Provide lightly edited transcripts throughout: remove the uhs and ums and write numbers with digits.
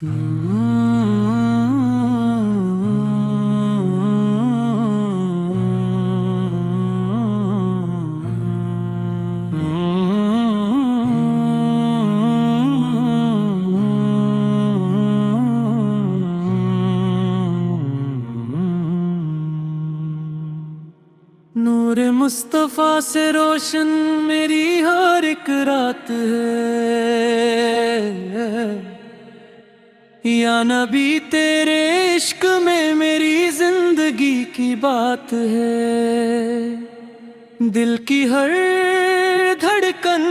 نور مصطفیٰ سے روشن میری ہر ایک رات ہے، یا نبی تیرے عشق میں میری زندگی کی بات ہے، دل کی ہر دھڑکن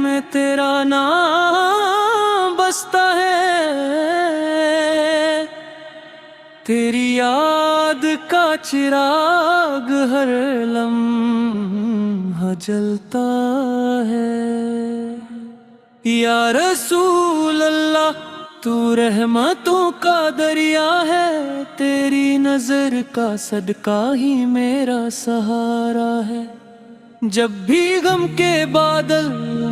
میں تیرا نام بستا ہے، تیری یاد کا چراغ ہر لمحہ جلتا ہے، یا رسول اللہ تو رحمتوں کا دریا ہے، تیری نظر کا صدقہ ہی میرا سہارا ہے، جب بھی غم کے بادل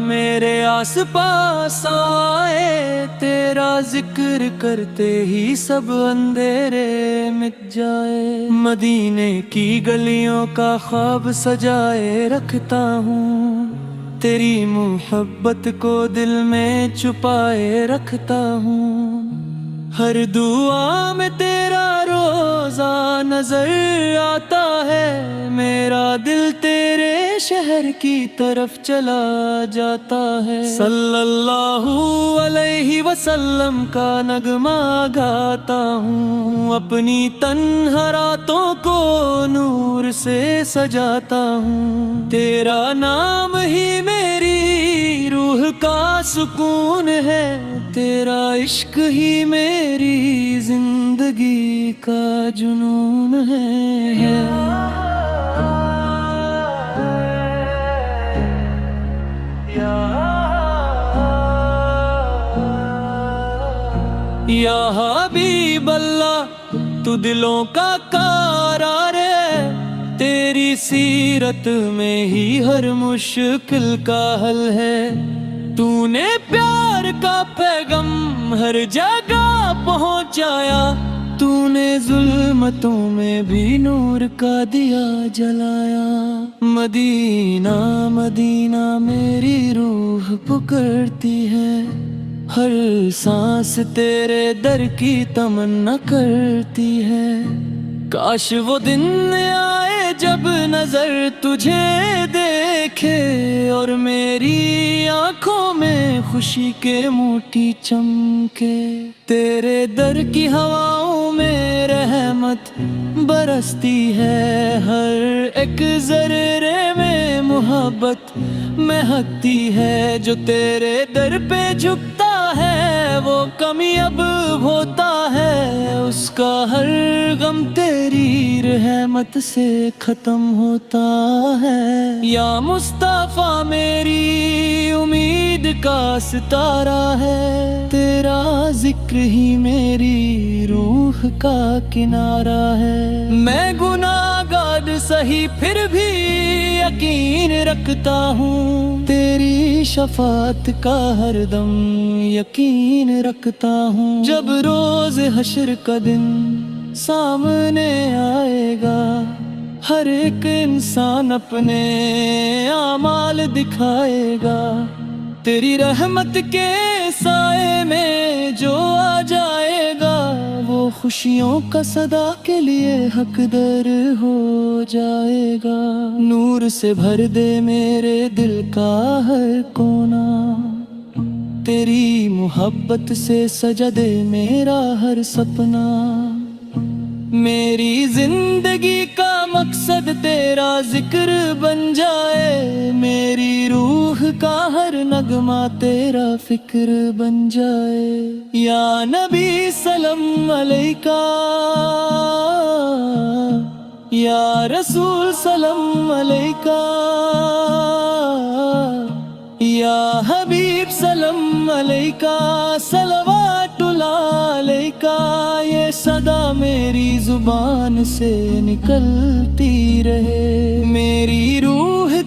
میرے آس پاس آئے، تیرا ذکر کرتے ہی سب اندھیرے مٹ جائے، مدینے کی گلیوں کا خواب سجائے رکھتا ہوں، تیری محبت کو دل میں چھپائے رکھتا ہوں، ہر دعا میں تیرا روزہ نظر آتا ہے، میرا دل تیرے شہر کی طرف چلا جاتا ہے، صلی اللہ علیہ وسلم کا نغمہ گاتا ہوں، اپنی تنہا راتوں کو نور سے سجاتا ہوں، تیرا نام ہی میری روح کا سکون ہے، تیرا عشق ہی میری زندگی کا جنون ہے، یا حبیب اللہ تو دلوں کا قرار ہے، تیری سیرت میں ہی ہر مشکل کا حل ہے، تو نے پیار کا پیغام ہر جگہ پہنچایا، تو نے ظلمتوں میں بھی نور کا دیا جلایا، مدینہ مدینہ میری روح پکارتی ہے، ہر سانس تیرے در کی تمنا کرتی ہے، کاش وہ دن آئے جب نظر تجھے دیکھے، اور میری آنکھوں میں خوشی کے موتی چمکے، تیرے در کی ہواؤں میں رحمت برستی ہے، ہر ایک ذرے میں محبت مہکتی ہے، جو تیرے در پہ جھکتا ہے وہ کامیاب ہوتا ہے، اس کا ہر غم تیری رحمت سے ختم ہوتا ہے، یا مصطفیٰ میری امید کا ستارہ ہے، تیرا ذکر ہی میری روح کا کنارہ ہے، میں گناہگار سہی پھر بھی یقین رکھتا ہوں، تیری شفاعت کا ہر دم یقین رکھتا ہوں، جب روز حشر کا دن سامنے آئے گا، ہر ایک انسان اپنے اعمال دکھائے گا، تیری رحمت کے سائے میں جو آ جائے گا، وہ خوشیوں کا صدا کے لیے حقدار ہو جائے گا، نور سے بھر دے میرے دل کا ہر کونا، تیری محبت سے سجا دے میرا ہر سپنا، میری زندگی کا مقصد تیرا ذکر بن جائے، میری روح کا ہر نغمہ تیرا فکر بن جائے، یا نبی سلام علیکہ، یا رسول سلام علیکہ، یا حبیب سلام علیکہ، صلوات اللہ علیکہ، یہ صدا میری زبان سے نکلتی رہے، میری روح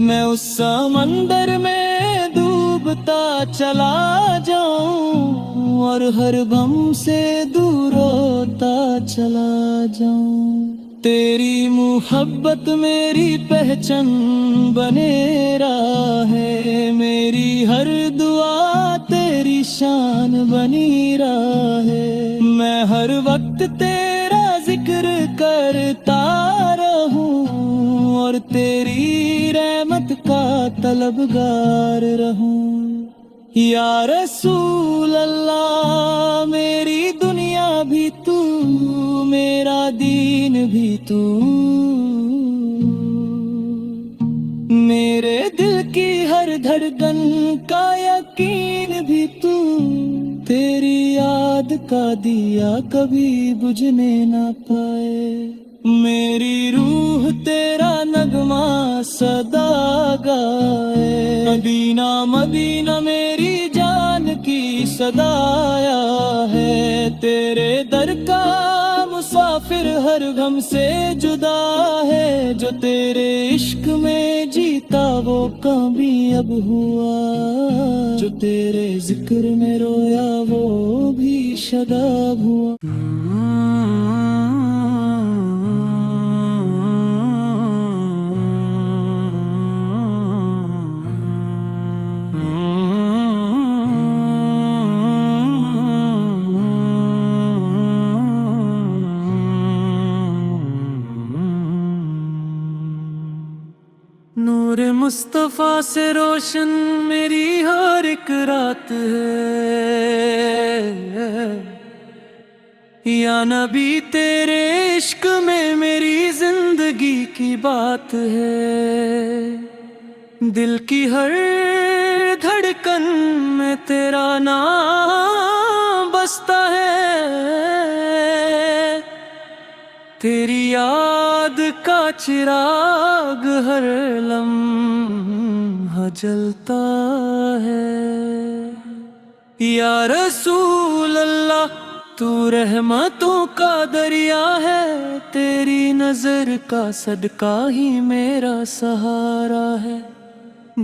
میں اس سمندر میں ڈوبتا چلا جاؤں اور ہر غم سے دور ہوتا چلا جاؤں، تیری محبت میری پہچان بنے رہے، میری ہر دعا تیری شان بنی رہے، میں ہر وقت تیرا ذکر کرتا رہوں اور تیری رحمت کا طلبگار رہوں۔ یا رسول اللہ میری دنیا بھی تو، میرا دین بھی تو، میرے دل کی ہر دھڑکن کا یقین بھی تو، تیری یاد کا دیا کبھی بجھنے نہ پائے، میری روح تیرا نغمہ صدا گائے، مدینہ مدینہ میری جان کی صدایا ہے، تیرے در کا مسافر ہر غم سے جدا ہے، جو تیرے عشق میں جیتا وہ کامیاب ہوا، جو تیرے ذکر میں رویا وہ بھی شاداب ہوا۔ نور مصطفیٰ سے روشن میری ہر ایک رات ہے، یا نبی تیرے عشق میں میری زندگی کی بات ہے، دل کی ہر دھڑکن میں تیرا نام بستا ہے، تیری یاد کا چراغ ہر لمحہ جلتا ہے۔ یا رسول اللہ تو رحمتوں کا دریا ہے، تیری نظر کا صدقہ ہی میرا سہارا ہے،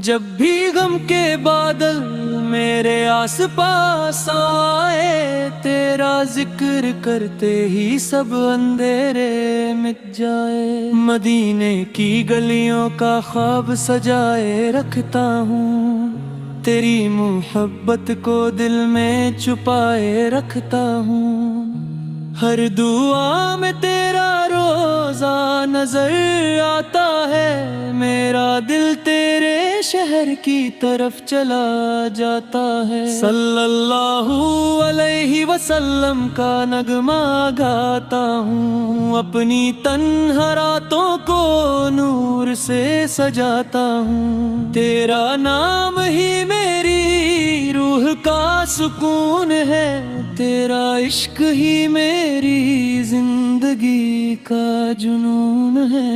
جب بھی غم کے بادل میرے آس پاس آئے، تیرا ذکر کرتے ہی سب اندھیرے مٹ جائے، مدینے کی گلیوں کا خواب سجائے رکھتا ہوں، تیری محبت کو دل میں چھپائے رکھتا ہوں، ہر دعا میں تیرا روزہ نظر آتا ہے، میرا دل تیرے شہر کی طرف چلا جاتا ہے، صلی اللہ علیہ وسلم کا نغمہ گاتا ہوں، اپنی تنہا راتوں کو نور سے سجاتا ہوں، تیرا نام ہی میری روح کا سکون ہے، تیرا عشق ہی میری زندگی کا جنون ہے۔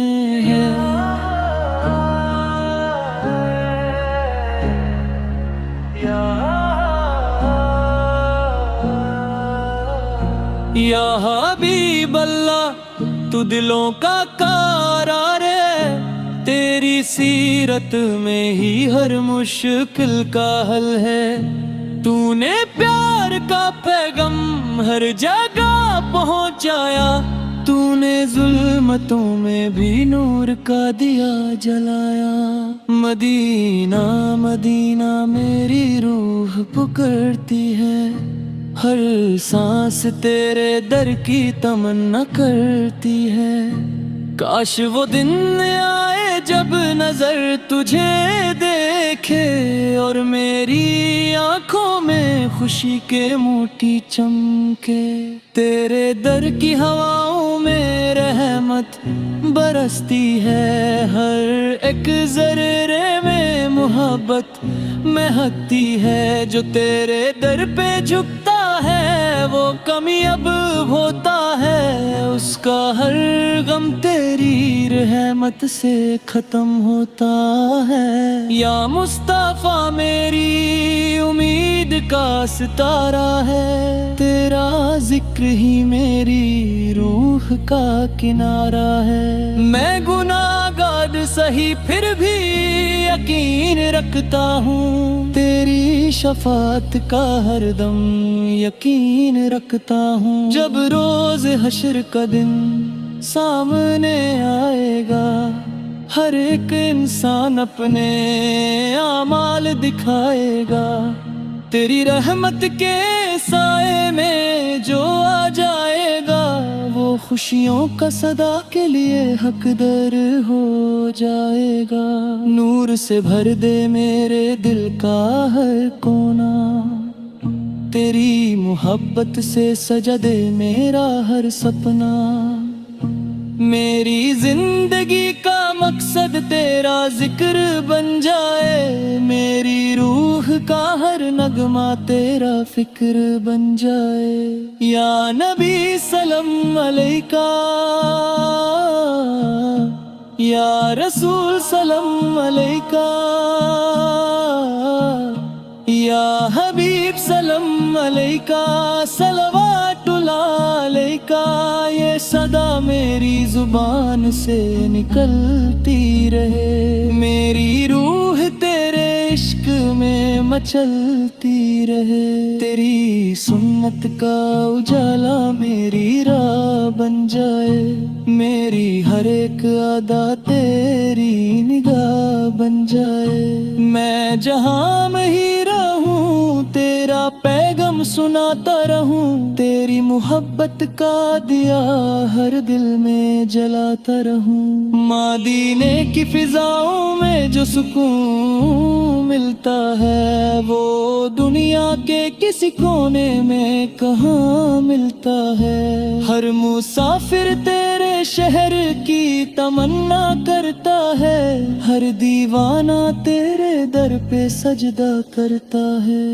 یا حبیب اللہ تو دلوں کا قرار ہے، تیری سیرت میں ہی ہر مشکل کا حل ہے، تو نے پیار کا پیغام ہر جگہ پہنچایا، تو نے ظلمتوں میں بھی نور کا دیا جلایا، مدینہ مدینہ میری روح پکارتی ہے، ہر سانس تیرے در کی تمنا کرتی ہے، کاش وہ دن آئے جب نظر تجھے دیکھے اور میری آنکھوں میں خوشی کے موتی چمکے، تیرے در کی ہواؤں میں رحمت برستی ہے، ہر ایک ذرے میں محبت مہکتی ہے، جو تیرے در پہ جھکتا ہے وہ کامیاب ہوتا ہے، اس کا ہر غم تیری رحمت سے ختم ہوتا ہے۔ یا مصطفیٰ میری امید کا ستارہ ہے، تیرا ذکر ہی میری روح کا کنارہ ہے۔ میں گناہگار سہی پھر بھی یقین رکھتا ہوں، تیری شفاعت کا ہر دم یقین رکھتا ہوں۔ جب روز حشر کا دن سامنے آئے گا، ہر ایک انسان اپنے اعمال دکھائے گا، تیری رحمت کے سائے میں جو آ جائے گا، وہ خوشیوں کا صدا کے لیے حقدار ہو جائے گا۔ نور سے بھر دے میرے دل کا ہر کونا، تیری محبت سے سجا دے میرا ہر سپنا۔ میری زندگی کا مقصد تیرا ذکر بن جائے، میری روح کا ہر نغمہ تیرا فکر بن جائے۔ یا نبی سلام علیکہ، یا رسول سلام علیکہ، یا حبیب سلام علیکہ، صلوات اللہ علیکہ۔ یہ صدا میری زبان سے نکلتی رہے، میری روح تیرے عشق میں مچلتی رہے۔ تیری سنت کا اجالا میری راہ بن جائے، میری ہر ایک ادا تیری نگاہ بن جائے۔ میں جہاں میں ہی رہوں تیرا پیغام سناتا رہوں، تیری محبت کا دیا ہر دل میں جلاتا رہوں۔ مدینے کی فضاؤں میں جو سکون ملتا ہے، وہ دنیا کے کسی کونے میں کہاں ملتا ہے۔ ہر مسافر تیرے شہر کی تمنا کرتا ہے، ہر دیوانہ تیرے در پہ سجدہ کرتا ہے۔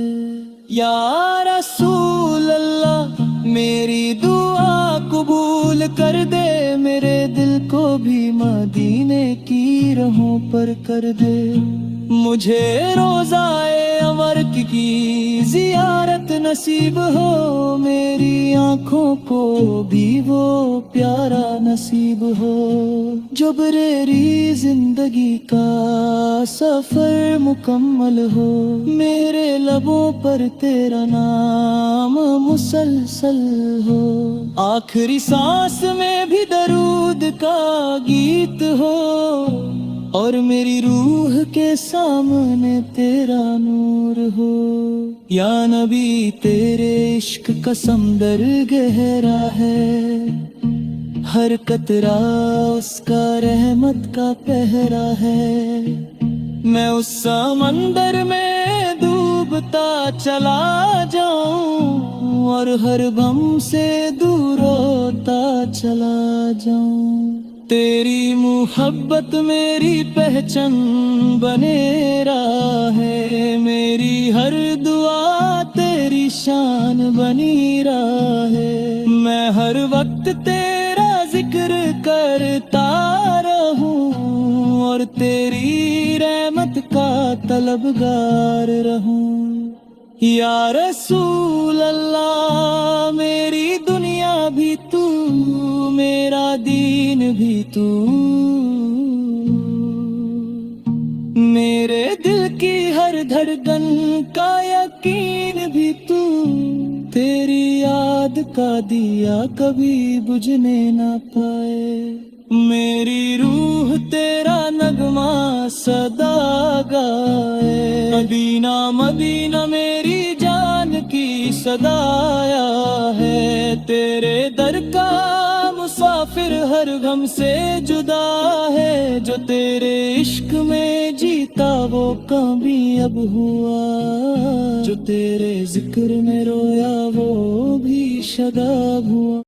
یا رسول اللہ میری دعا قبول کر دے، میرے دل کو بھی مدینے کی راہوں پر کر دے۔ مجھے روضۂ انور کی زیارت نصیب ہو، میری آنکھوں کو بھی وہ پیارا نصیب ہو۔ جو بریری زندگی کا سفر مکمل ہو، میرے لبوں پر تیرا نام مسلسل ہو۔ آخری سانس میں بھی درود کا گیت ہو، اور میری روح کے سامنے تیرا نور ہو۔ یا نبی تیرے عشق کا سمندر گہرا ہے، ہر قطرہ اس کا رحمت کا پہرا ہے۔ میں اس سمندر میں ڈوبتا چلا جاؤں، اور ہر غم سے دور ہوتا چلا جاؤں۔ تیری محبت میری پہچان بنے رہے، میری ہر دعا تیری شان بنی رہے۔ میں ہر وقت تیرا ذکر کرتا رہوں، اور تیری رحمت کا طلبگار رہوں۔ یا رسول اللہ میری دنیا بھی تو، میرا دین بھی تو، میرے دل کی ہر دھڑکن کا یقین بھی تو، تیری یاد کا دیا کبھی بجھنے نہ پائے۔ میری روح تیرا نغمہ صدا گائے، مدینہ مدینہ میری جان کی صدایا ہے۔ تیرے در کا مسافر ہر غم سے جدا ہے، جو تیرے عشق میں جیتا وہ کامیاب ہوا، جو تیرے ذکر میں رویا وہ بھی شاداب ہوا۔